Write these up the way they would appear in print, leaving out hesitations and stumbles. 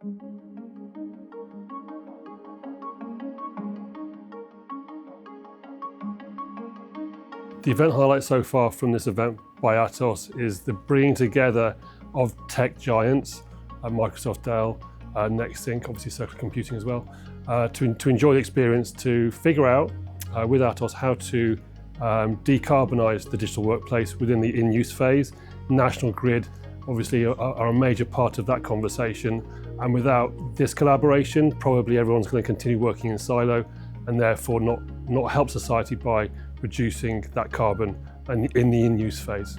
The event highlight so far from this event by Atos is the bringing together of tech giants, Microsoft, Dell, NextSync, obviously Circular Computing as well, to enjoy the experience, to figure out with Atos how to decarbonise the digital workplace within the in-use phase. National Grid obviously are a major part of that conversation, and without this collaboration probably everyone's going to continue working in silo and therefore not help society by reducing that carbon in the in-use phase.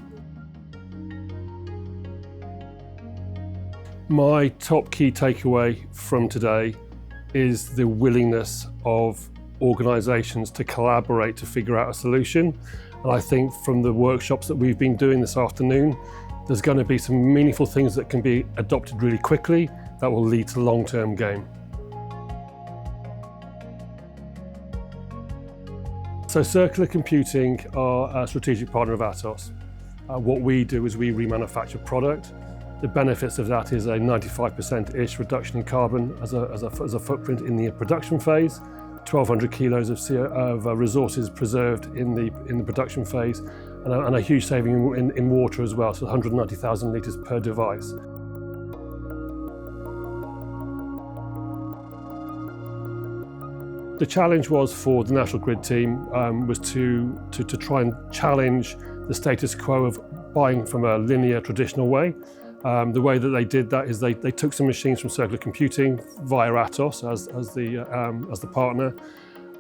My top key takeaway from today is the willingness of organisations to collaborate to figure out a solution. And I think from the workshops that we've been doing this afternoon, there's going to be some meaningful things that can be adopted really quickly that will lead to long-term gain. So Circular Computing are a strategic partner of Atos. What we do is we remanufacture product. The benefits of that is a 95%-ish reduction in carbon as a footprint in the production phase, 1,200 kilos of resources preserved in the production phase, and a huge saving in water as well, so 190,000 litres per device. The challenge was for the National Grid team was to try and challenge the status quo of buying from a linear traditional way. The way that they did that is they took some machines from Circular Computing via Atos as the partner,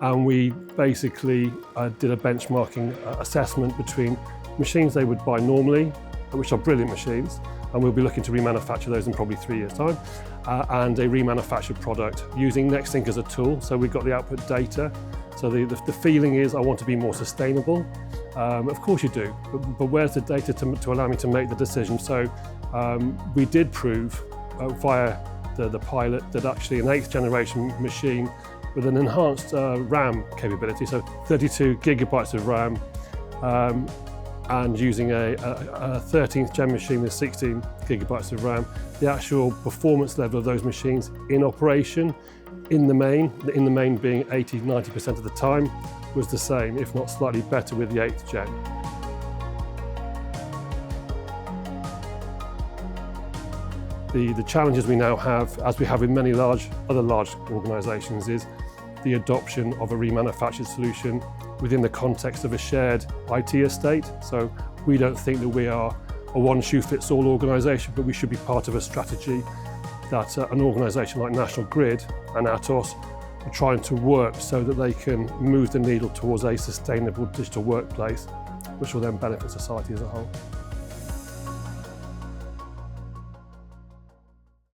and we basically did a benchmarking assessment between machines they would buy normally, which are brilliant machines, and we'll be looking to remanufacture those in probably 3 years' time, and a remanufactured product using NextSync as a tool. So we've got the output data. So the feeling is I want to be more sustainable. Of course you do, but where's the data to allow me to make the decision? So we did prove via the pilot that actually an 8th generation machine with an enhanced RAM capability, so 32 gigabytes of RAM, and using a 13th gen machine with 16 gigabytes of RAM, the actual performance level of those machines in operation, in the main being 80–90% of the time, was the same, if not slightly better with the 8th gen. The challenges we now have, as we have with many other large organisations, is the adoption of a remanufactured solution within the context of a shared IT estate. So we don't think that we are a one-shoe-fits-all organisation, but we should be part of a strategy that an organisation like National Grid and Atos are trying to work so that they can move the needle towards a sustainable digital workplace, which will then benefit society as a whole.